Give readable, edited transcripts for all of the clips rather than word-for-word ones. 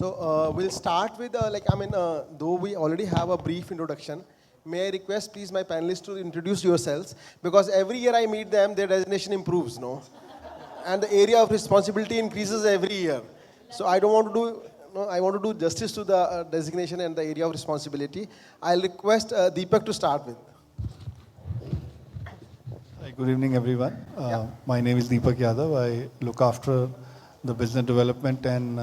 We'll start with, though we already have a brief introduction, may I request please my panelists to introduce yourselves, because every year I meet them, their designation improves, no? And the area of responsibility increases every year. So I don't want to do, no, I want to do justice to the designation and the area of responsibility. I'll request Deepak to start with. Hi, good evening, everyone. My name is Deepak Yadav. I look after the business development and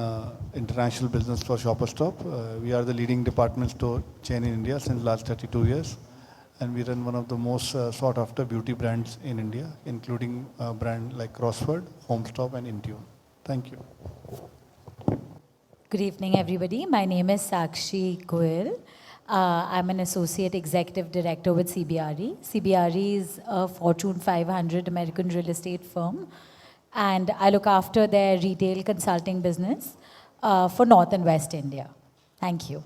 international business for Shoppers Stop. We are the leading department store chain in India since last 32 years. And we run one of the most sought after beauty brands in India, including a brand like Crossword, HomeStop and Intune. Thank you. Good evening, everybody. My name is Sakshi Goel. I'm an Associate Executive Director with cbre. cbre is a Fortune 500 American real estate firm, and I look after their retail consulting business for North and West India. Thank you.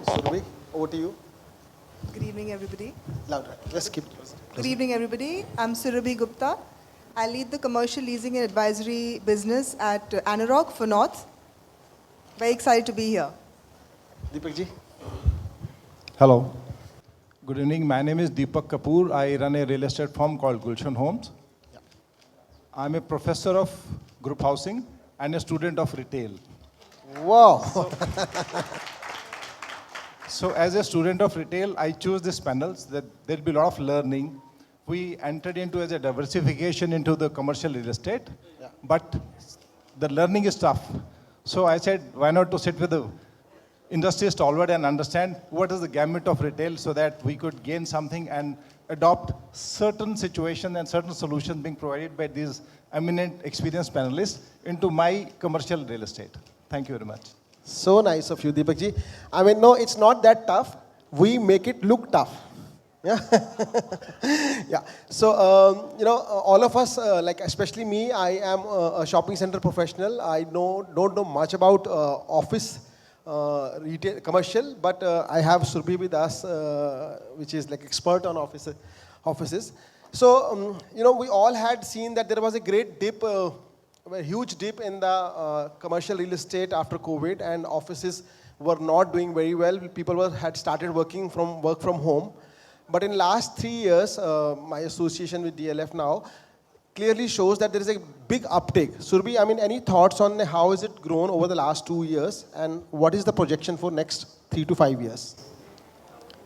Surabhi, over to you. Good evening, everybody. Louder. Just keep it close. Good evening, everybody. I'm Surabhi Gupta. I lead the commercial leasing and advisory business at Anarock for North. Very excited to be here. Deepak ji. Hello. Good evening. My name is Deepak Kapoor. I run a real estate firm called Gulshan Homes. Yeah. I'm a professor of group housing and a student of retail. Wow. So as a student of retail, I choose these panels that there'll be a lot of learning. We entered into as a diversification into the commercial real estate, but the learning is tough. So I said, why not to sit with the industry stalwart and understand what is the gamut of retail so that we could gain something and adopt certain situations and certain solutions being provided by these eminent experienced panelists into my commercial real estate. Thank you very much. So nice of you, Deepak ji. I mean, no, it's not that tough. We make it look tough. Yeah. Yeah. So, all of us, like especially me, I am a shopping center professional. I don't know much about office, retail, commercial, but I have Surabhi with us, which is like expert on offices. So, we all had seen that there was a great dip, a huge dip in the commercial real estate after COVID, and offices were not doing very well. People had started work from home. But in last 3 years, my association with DLF now clearly shows that there is a big uptake. Surabhi, I mean, any thoughts on how has it grown over the last 2 years, and what is the projection for next 3 to 5 years?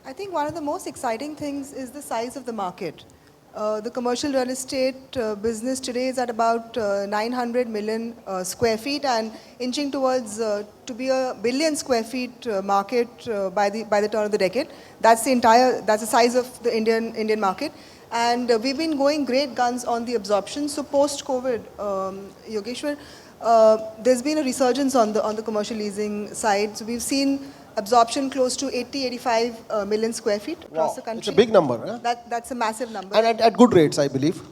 I think one of the most exciting things is the size of the market. The commercial real estate business today is at about 900 million square feet and inching towards to be a billion square feet market by the turn of the decade. That's the size of the Indian market. And we've been going great guns on the absorption. So post-COVID, Yogeshwar, there's been a resurgence on the commercial leasing side. So we've seen absorption close to 85 million square feet across the country. It's a big number. Huh? That's a massive number. And at good rates, I believe.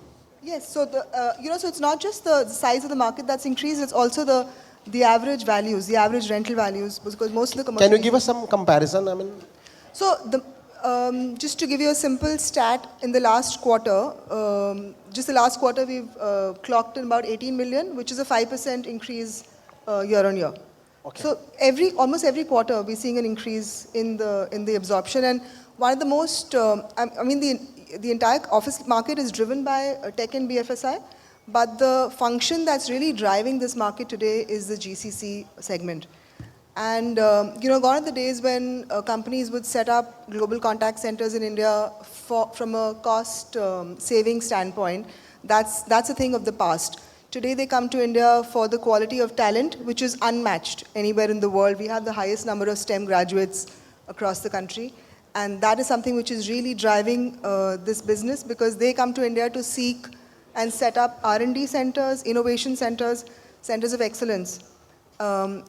Yes, so so it's not just the size of the market that's increased, it's also the average values, the average rental values, because most of the commercial... Can you give us some comparison? I mean... So, just to give you a simple stat, in the last quarter, we've clocked in about 18 million, which is a 5% increase year on year. Okay. So almost every quarter we're seeing an increase in the absorption, and one of the most the entire office market is driven by tech and BFSI, but the function that's really driving this market today is the GCC segment. And gone are the days when companies would set up global contact centers in India from a cost saving standpoint. That's a thing of the past. Today they come to India for the quality of talent, which is unmatched anywhere in the world. We have the highest number of STEM graduates across the country. And that is something which is really driving this business, because they come to India to seek and set up R&D centers, innovation centers, centers of excellence. A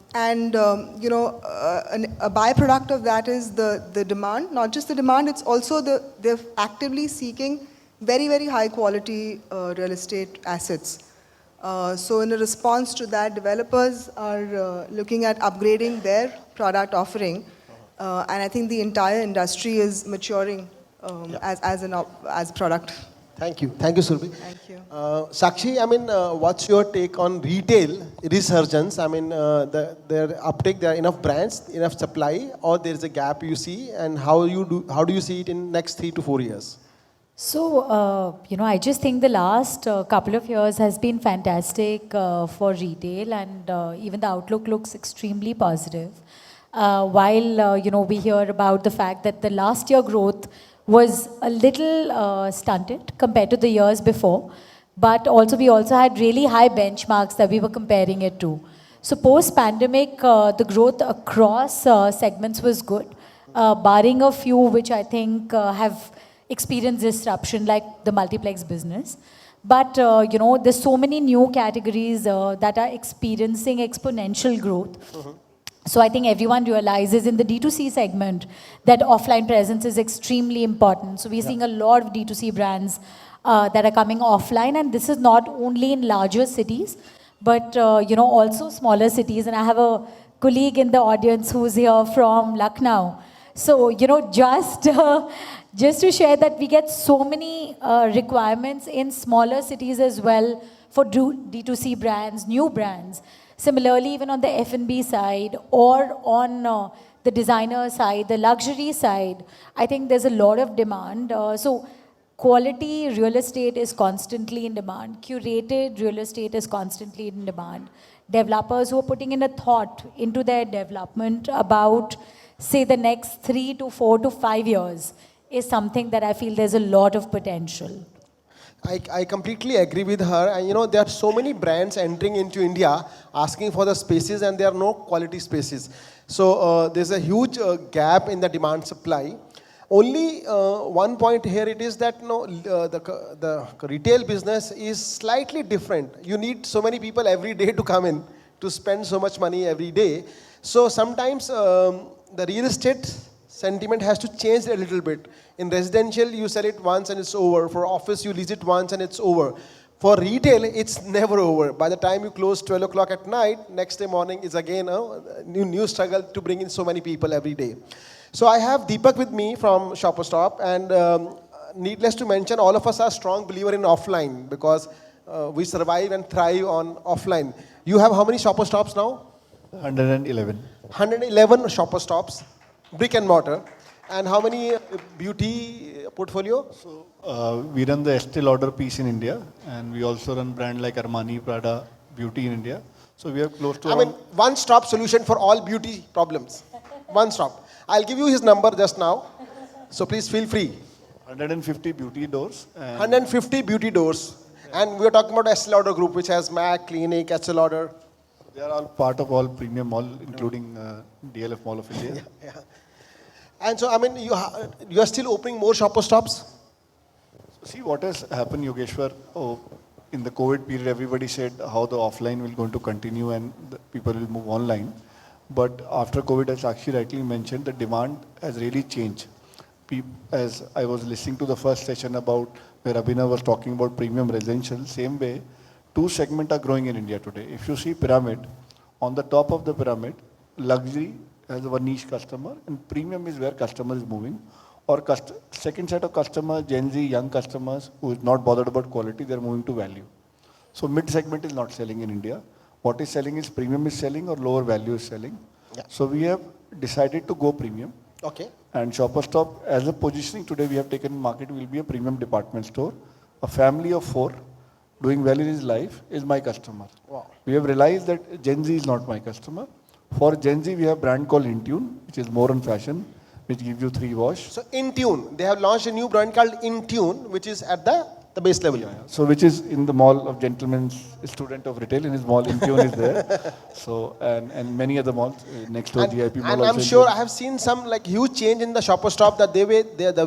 byproduct of that is the demand. Not just the demand, it's also they're actively seeking very, very high quality real estate assets. So in a response to that, developers are looking at upgrading their product offering. And I think the entire industry is maturing as a product. Thank you, Surabhi. Thank you. Sakshi, I mean, what's your take on retail resurgence? I mean, their uptake, there are enough brands, enough supply, or there is a gap you see, and how do you see it in next 3 to 4 years? So, I just think the last couple of years has been fantastic for retail, and even the outlook looks extremely positive. While we hear about the fact that the last year growth was a little stunted compared to the years before, but also we also had really high benchmarks that we were comparing it to. So post-pandemic, the growth across segments was good, barring a few which I think have experienced disruption, like the multiplex business. But there's so many new categories that are experiencing exponential growth. So I think everyone realizes in the D2C segment that offline presence is extremely important. So we're seeing a lot of D2C brands that are coming offline, and this is not only in larger cities, but also smaller cities. And I have a colleague in the audience who's here from Lucknow. So just to share that we get so many requirements in smaller cities as well for D2C brands, new brands. Similarly, even on the F&B side or on the designer side, the luxury side, I think there's a lot of demand. So quality real estate is constantly in demand. Curated real estate is constantly in demand. Developers who are putting in a thought into their development about, say, the next 3 to 4 to 5 years is something that I feel there's a lot of potential. I completely agree with her. And there are so many brands entering into India asking for the spaces, and there are no quality spaces. So there's a huge gap in the demand supply. Only one point here it is that the retail business is slightly different. You need so many people every day to come in to spend so much money every day. So sometimes the real estate sentiment has to change a little bit. In residential, you sell it once and it's over. For office, you lease it once and it's over. For retail, it's never over. By the time you close 12 o'clock at night, next day morning is again a new struggle to bring in so many people every day. So I have Deepak with me from Shopper Stop, and needless to mention, all of us are strong believer in offline because we survive and thrive on offline. You have how many Shopper Stops now? 111. 111 Shopper Stops, brick and mortar. And how many beauty portfolio? So we run the Estee Lauder piece in India, and we also run brand like Armani, Prada, Beauty in India. So we have close to one-stop solution for all beauty problems. One stop. I'll give you his number just now. So please feel free. 150 beauty doors. 150 beauty doors. And we're talking about Estee Lauder Group, which has MAC, Clinique, Estee Lauder. They are all part of all premium mall, including DLF Mall of India. Yeah. And so, you are still opening more Shopper Stops? See what has happened, Yogeshwar. In the COVID period, everybody said how the offline will going to continue and the people will move online. But after COVID, as Sakshi rightly mentioned, the demand has really changed. As I was listening to the first session about where Abhinav was talking about premium residential, same way, two segments are growing in India today. If you see pyramid, on the top of the pyramid, luxury has one niche customer, and premium is where customer is moving. Or second set of customers, Gen Z, young customers who is not bothered about quality, they are moving to value. So mid segment is not selling in India. What is selling is premium is selling or lower value is selling. Yeah. So we have decided to go premium. Okay. And Shopper Stop, as a positioning today we have taken in market, will be a premium department store. A family of 4 doing well in his life is my customer. Wow. We have realized that Gen Z is not my customer. For Gen Z, we have a brand called Intune, which is more on fashion, which gives you 3 wash. So Intune, they have launched a new brand called Intune, which is at the base level. Yeah. So which is in the mall of gentlemen's student of retail, in his mall Intune is there. So and many other malls next to GIP mall. And I'm sure I have seen some huge change in the Shopper Stop, that the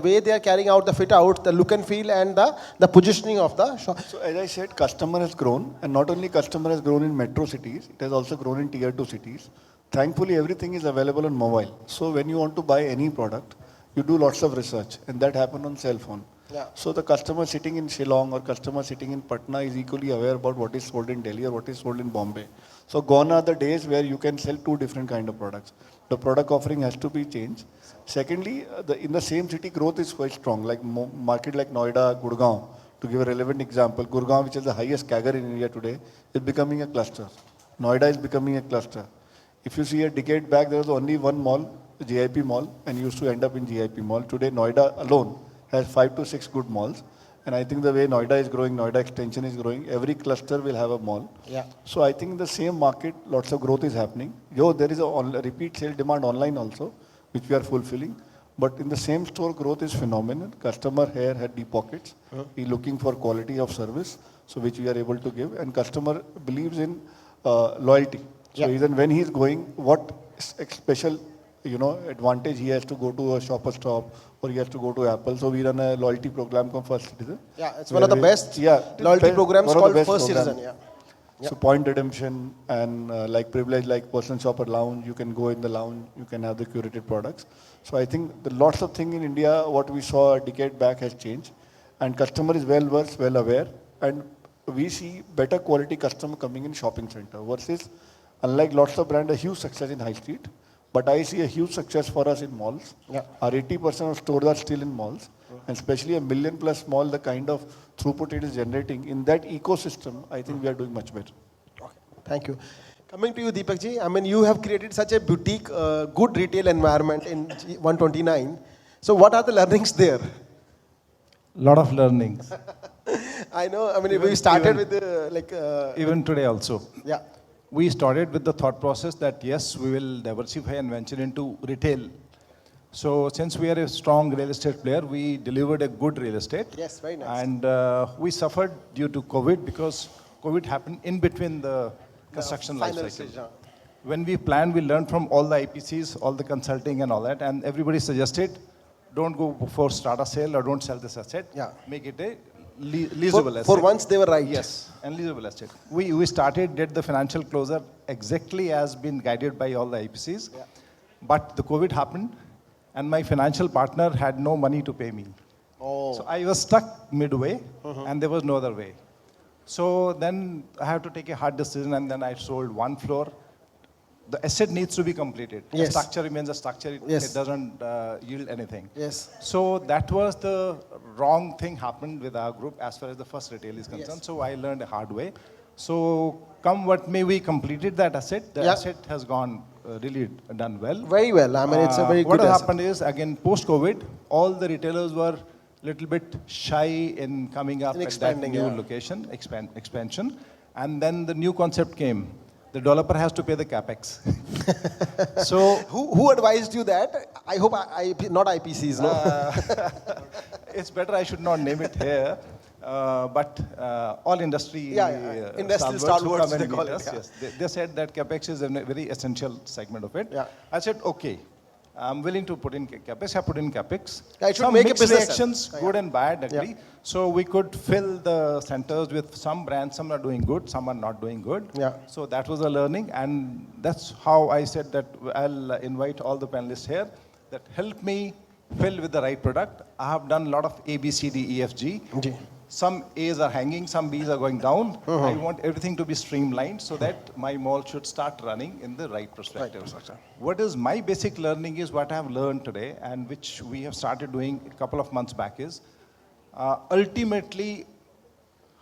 way they are carrying out the fit out, the look and feel, and the positioning of the shop. So as I said, customer has grown, and not only customer has grown in metro cities, it has also grown in tier 2 cities. Thankfully, everything is available on mobile. So when you want to buy any product, you do lots of research, and that happens on cell phone. Yeah. So the customer sitting in Shillong or customer sitting in Patna is equally aware about what is sold in Delhi or what is sold in Bombay. So gone are the days where you can sell 2 different kind of products. The product offering has to be changed. Secondly, in the same city, growth is quite strong. Like market like Noida, Gurgaon, To give a relevant example, Gurgaon, which is the highest CAGR in India today, is becoming a cluster. Noida is becoming a cluster. If you see a decade back, there was only one mall, the GIP mall, and used to end up in GIP mall. Today, Noida alone has 5 to 6 good malls. And I think the way Noida is growing, Noida extension is growing, every cluster will have a mall. Yeah. So I think in the same market, lots of growth is happening. Yo, there is a repeat sale demand online also, which we are fulfilling. But in the same store, growth is phenomenal. Customer here had deep pockets. He's looking for quality of service, so which we are able to give. And customer believes in loyalty. So even when he's going, what special advantage he has to go to a Shopper Stop or he has to go to Apple. So we run a loyalty program called First Citizen. Yeah, it's one of the best loyalty programs called First Citizen. Yeah. So point redemption and like privilege, like person shopper lounge, you can go in the lounge, you can have the curated products. So I think the lots of things in India, what we saw a decade back has changed. And customer is well versed, well aware. And we see better quality customer coming in shopping center versus, unlike lots of brands, a huge success in high street. But I see a huge success for us in malls. Yeah. Our 80% of stores are still in malls. And especially a million plus mall, the kind of throughput it is generating. In that ecosystem, I think we are doing much better. Okay. Thank you. Coming to you, Deepak ji, I mean, you have created such a boutique, good retail environment in 129. So what are the learnings there? Lot of learnings. I know, I mean, we started with even today also. Yeah. We started with the thought process that yes, we will diversify and venture into retail. So since we are a strong real estate player, we delivered a good real estate. Yes, very nice. And we suffered due to COVID because COVID happened in between the construction life cycle. When we planned, we learned from all the IPCs, all the consulting and all that, and everybody suggested, don't go before start a sale or don't sell this asset. Yeah. Make it a leasable asset. For once they were right. Yes, and leasable asset. We started, did the financial closure exactly as been guided by all the IPCs. Yeah. But the COVID happened and my financial partner had no money to pay me. Oh. So I was stuck midway and there was no other way. So then I have to take a hard decision and then I sold one floor. The asset needs to be completed. Yes. The structure remains a structure. It doesn't yield anything. Yes. So that was the wrong thing happened with our group as far as the first retail is concerned. Yes. So I learned a hard way. So come what may, we completed that asset. The asset has gone really done well. Very well. I mean, it's a very good What asset. happened is, again, post-COVID, all the retailers were a little bit shy in coming up at that new location, expansion. And then the new concept came. The developer has to pay the capex. So who advised you that? I hope not IPCs, no? It's better I should not name it here. But all industry industrial stalwarts, they call it. Yes. They said that capex is a very essential segment of it. Yeah. I said, okay, I'm willing to put in capex. I put in capex. Yeah, it should make mixed a business reactions, good and bad, agree. Yeah. So we could fill the centers with some brands. Some are doing good, some are not doing good. Yeah. So that was a learning, and that's how I said that I'll invite all the panelists here that help me fill with the right product. I have done a lot of A, B, C, D, E, F, G. Some A's are hanging, some B's are going down. I want everything to be streamlined so that my mall should start running in the right perspective. Right. What is my basic learning is what I have learned today and which we have started doing a couple of months back is ultimately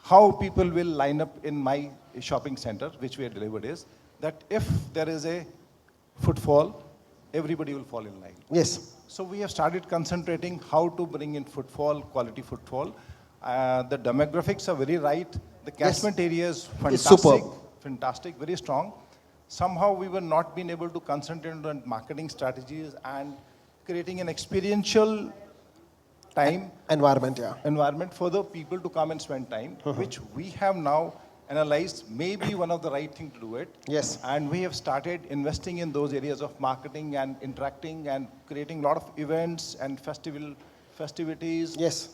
how people will line up in my shopping center, which we have delivered is that if there is a footfall, everybody will fall in line. Yes. So we have started concentrating how to bring in footfall, quality footfall. The demographics are very right. The catchment area is fantastic, fantastic, very strong. Somehow we were not being able to concentrate on marketing strategies and creating an experiential environment for the people to come and spend time, which we have now analyzed may be one of the right thing to do it. Yes. And we have started investing in those areas of marketing and interacting and creating a lot of events and festivities. Yes.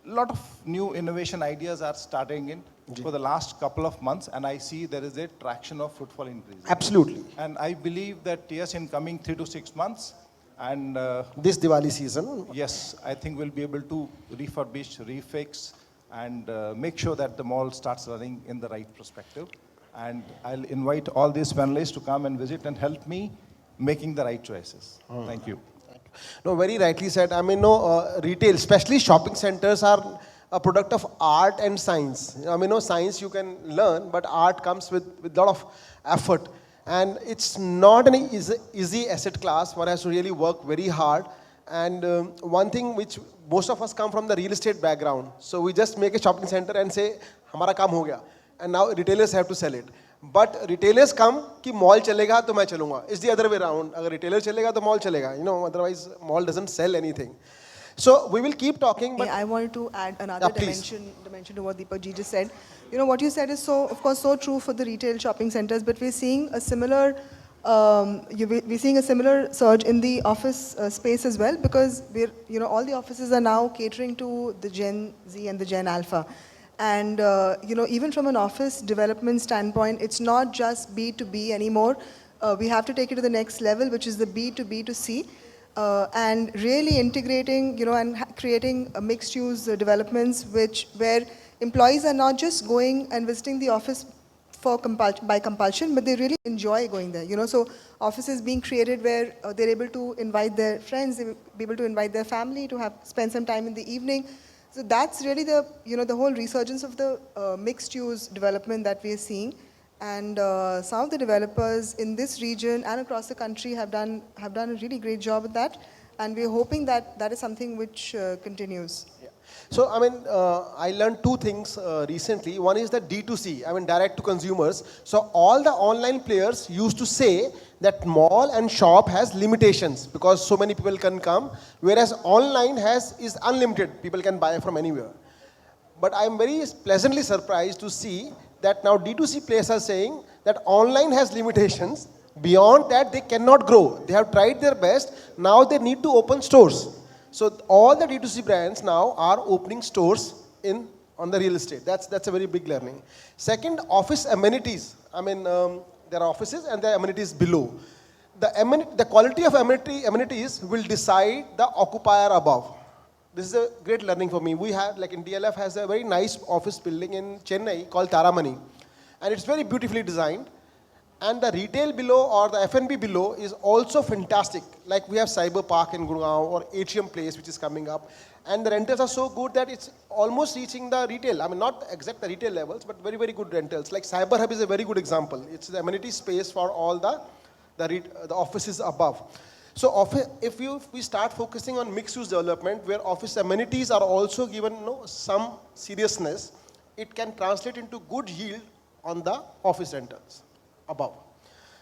A lot of new innovation ideas are starting in for the last couple of months, and I see there is a traction of footfall increase. Absolutely. And I believe that yes, in coming 3 to 6 months, and this Diwali season, yes, I think we'll be able to refurbish, refix, and make sure that the mall starts running in the right perspective. And I'll invite all these panelists to come and visit and help me making the right choices. Thank you. No, very rightly said. I mean, retail, especially shopping centers are a product of art and science. I mean, no science you can learn, but art comes with a lot of effort. And it's not an easy asset class. One has to really work very hard. And one thing which most of us come from the real estate background. So we just make a shopping center and say, hamara kaam ho gaya. And now retailers have to sell it. But retailers come कि mall चलेगा तो मैं चलूँगा. It's the other way around. अगर retailer चलेगा तो mall चलेगा. You know, otherwise mall doesn't sell anything. So we will keep talking. But I wanted to add another please. dimension to what Deepak ji just said. You know, what you said is so, of course, so true for the retail shopping centers, but we're seeing a similar, surge in the office space as well, because all the offices are now catering to the Gen Z and the Gen Alpha. And, even from an office development standpoint, it's not just B2B anymore. We have to take it to the next level, which is the B2B2C. And really integrating, and creating a mixed-use developments where employees are not just going and visiting the office by compulsion, but they really enjoy going there. So offices being created where they're able to invite their friends, they will be able to invite their family to spend some time in the evening. So that's really the whole resurgence of the mixed-use development that we are seeing. And some of the developers in this region and across the country have done a really great job at that. And we're hoping that that is something which continues. Yeah. So, I mean, I learned two things recently. One is that D2C, I mean, direct to consumers. So, all the online players used to say that mall and shop has limitations because so many people can come, whereas online is unlimited. People can buy from anywhere. But I'm very pleasantly surprised to see that now D2C players are saying that online has limitations. Beyond that, they cannot grow. They have tried their best. Now they need to open stores. So all the D2C brands now are opening stores on the real estate. That's a very big learning. Second, office amenities. I mean, there are offices and there are amenities below. The quality of amenities will decide the occupier above. This is a great learning for me. We have, like in DLF has a very nice office building in Chennai called Taramani. And it's very beautifully designed. And the retail below or the F&B below is also fantastic. Like we have Cyber Park in Gurgaon or Atrium Place which is coming up. And the rentals are so good that it's almost reaching the retail. I mean, not exact the retail levels, but very, very good rentals. Like Cyber Hub is a very good example. It's the amenity space for all the offices above. So if we start focusing on mixed-use development, where office amenities are also given some seriousness, it can translate into good yield on the office rentals above.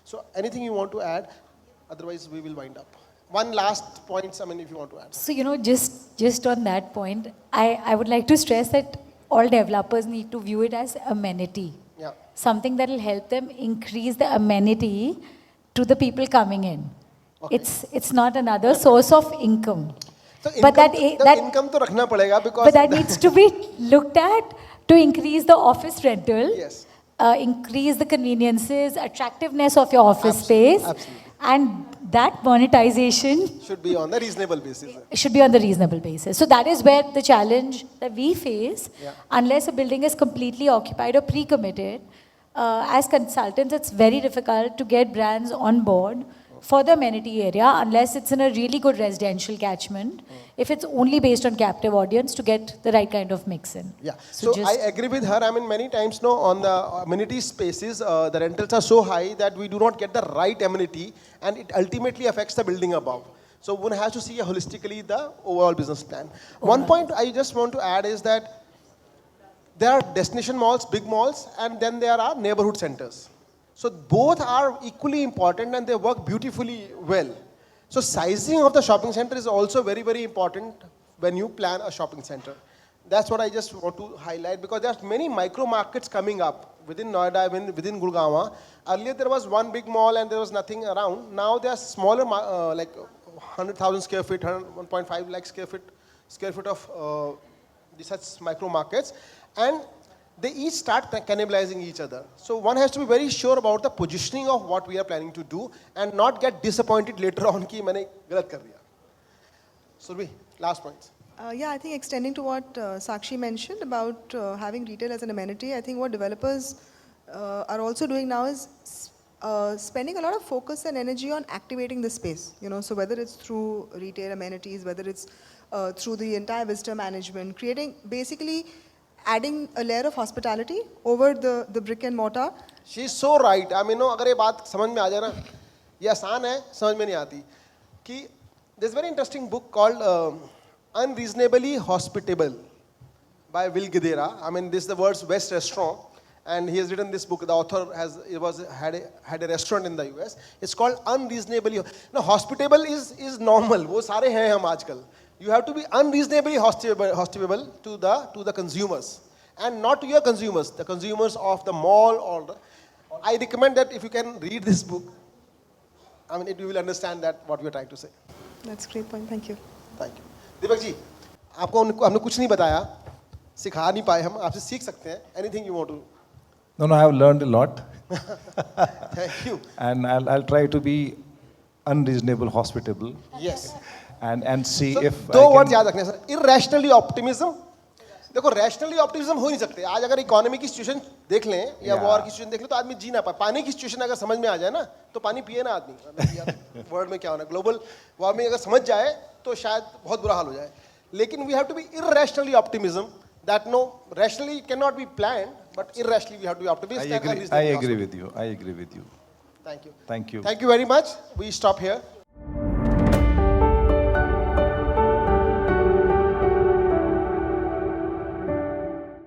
So anything you want to add? Otherwise, we will wind up. One last point, I mean, if you want to add. So, just on that point, I would like to stress that all developers need to view it as amenity. Yeah. Something that will help them increase the amenity to the people coming in. Okay. It's not another source of income. So but that income to rakhna padega because but that needs to be looked at to increase the office rental, yes. Increase the conveniences, attractiveness of your office space, absolutely. And that monetization should be on the reasonable basis. Should be on the reasonable basis. So that is where the challenge that we face, unless a building is completely occupied or pre-committed, as consultants, it's very difficult to get brands on board for the amenity area unless it's in a really good residential catchment. If it's only based on captive audience to get the right kind of mix in. Yeah, so I agree with her. I mean, many times on the amenity spaces, the rentals are so high that we do not get the right amenity and it ultimately affects the building above. So one has to see holistically the overall business plan. One point I just want to add is that there are destination malls, big malls, and then there are neighborhood centers. So both are equally important and they work beautifully well. So sizing of the shopping center is also very, very important when you plan a shopping center. That's what I just want to highlight because there are many micro markets coming up within Noida, within Gurgaon. Earlier there was one big mall and there was nothing around. Now there are smaller, like 100,000 square feet, 1.5 lakh square feet of such micro markets. And they each start cannibalizing each other. So one has to be very sure about the positioning of what we are planning to do and not get disappointed later on कि मैंने गलत कर दिया. Surabhi, last points. Yeah, I think extending to what Sakshi mentioned about having retail as an amenity, I think what developers are also doing now is spending a lot of focus and energy on activating the space. So whether it's through retail amenities, whether it's through the entire visitor management, creating basically adding a layer of hospitality over the brick and mortar. She is so right. I mean, no, अगर ये बात समझ में आ जाए ना, ये आसान है, समझ में नहीं आती. कि there's a very interesting book called Unreasonably Hospitable by Will Guidera. I mean, this is the world's best restaurant, and he has written this book. The author had a restaurant in the US. It's called Unreasonably. Now, hospitable is normal. वो सारे हैं हम आजकल. You have to be unreasonably hospitable to the consumers, and not to your consumers, the consumers of the mall or the. I recommend that if you can read this book, I mean, you will understand that what we are trying to say. That's a great point. Thank you. Thank you. Deepak ji, आपको हमने कुछ नहीं बताया, सिखा नहीं पाए हम, आपसे सीख सकते हैं. Anything you want to? No, I have learned a lot. Thank you. And I'll try to be unreasonable, hospitable. Yes. And see So, if दो I वर्ड can... याद रखने सर. Irrationally optimism. देखो रैशनली ऑप्टिमिज्म हो नहीं सकते. आज अगर economy की सिचुएशन देख लें या वॉर की सिचुएशन देख लें तो आदमी जी ना पाए. पानी की सिचुएशन अगर समझ में आ जाए ना तो पानी पिए ना आदमी. वर्ल्ड में क्या होना, ग्लोबल वार्मिंग अगर समझ जाए तो शायद बहुत बुरा हाल हो जाए. लेकिन we have to be irrationally optimism that no rationally can not be planned but irrationally we have to be optimist. I agree with you. Thank you very much. We stop here.